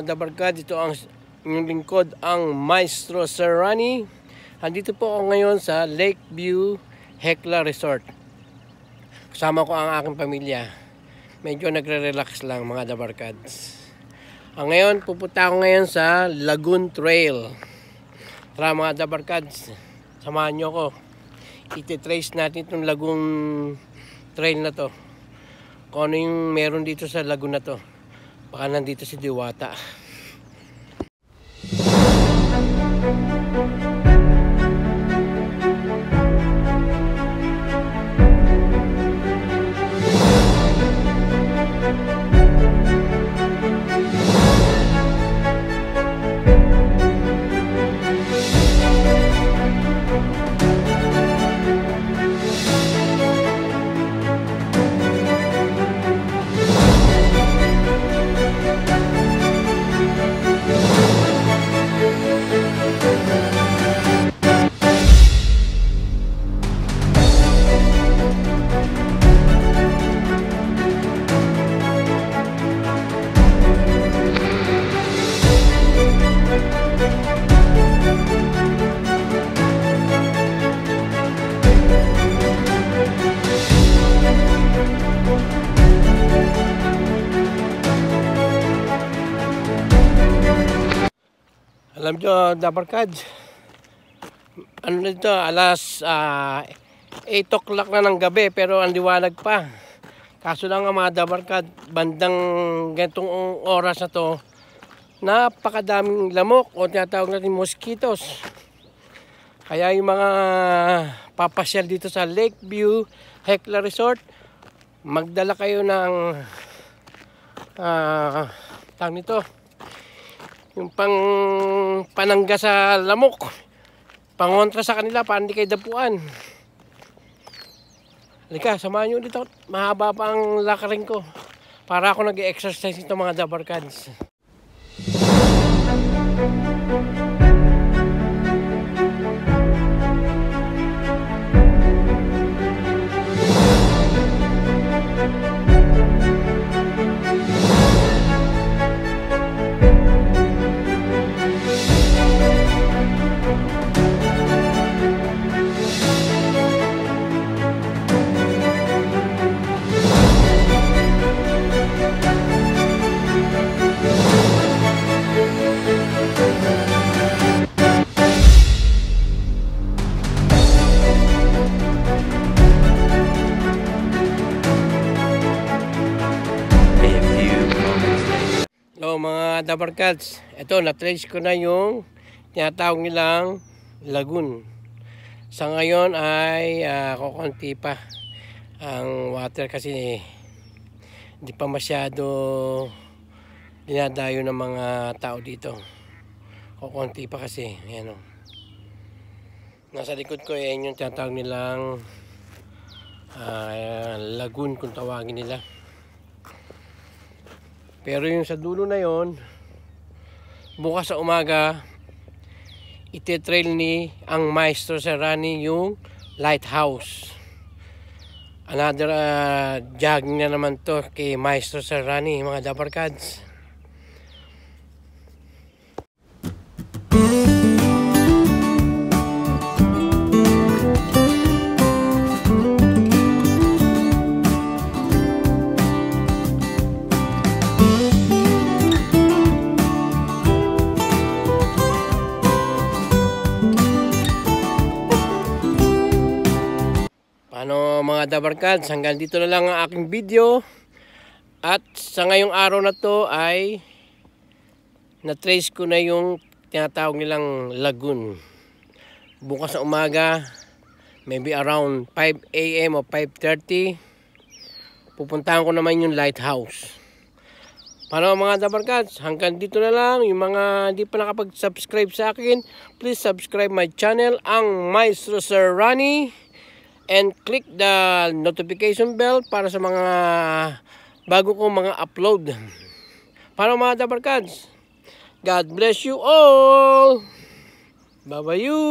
mga dabarkad, ito ang inyong lingkod, ang Maestro Sir Rani. Andito po ako ngayon sa Lakeview Hecla Resort. Kasama ko ang aking pamilya. Medyo nagre-relax lang mga dabarkads. Ngayon, pupunta ako ngayon sa Lagoon Trail. Tara mga dabarkads, samahan nyo ko. Iti-trace natin itong Lagoon Trail na to. Kung ano yung meron dito sa lagoon na to. Baka nandito si Diwata. Alam nyo, dabarkads, ano nito, alas 8 o'clock na ng gabi pero ang liwanag pa. Kaso lang mga dabarkad, bandang ganitong oras na to, napakadaming lamok o tinatawag natin mosquitoes. Kaya yung mga papasyal dito sa Lakeview Hecla Resort, magdala kayo ng tawag nito, yung panangga sa lamok, pangontra sa kanila para hindi kayo dapuan. Halika, samahan nyo dito. Mahaba pa ang lakarin ko para ako nag-exercise ito mga dabarkads. Hello mga dabarkads, ito na-trace ko na yung tinatawag nilang lagoon. Sa ngayon ay kukunti pa ang water kasi hindi pa masyado dinadayo ng mga tao dito. Kukunti pa kasi, ayan o. Nasa likod ko yan yung tinatawag nilang lagoon kung tawagin nila. Pero yung sa dulo na yon, bukas sa umaga, iti-trail ni ang Maestro Sir Rani yung lighthouse. Another jogging na naman to kay Maestro Sir Rani, mga dabarkads. Ano mga dabarkads, hanggang dito na lang ang aking video. At sa ngayong araw na to ay na-trace ko na yung tinatawag nilang lagoon. Bukas sa umaga, maybe around 5 AM o 5:30, pupuntahan ko naman yung lighthouse. Para mga dabarkads, hanggang dito na lang. Yung mga hindi pa nakapag-subscribe sa akin, please subscribe my channel, ang Maestro Sir Rani. And click the notification bell para sa mga bago kong mga upload. Para mga dabarkads, God bless you all. Bye-bye you.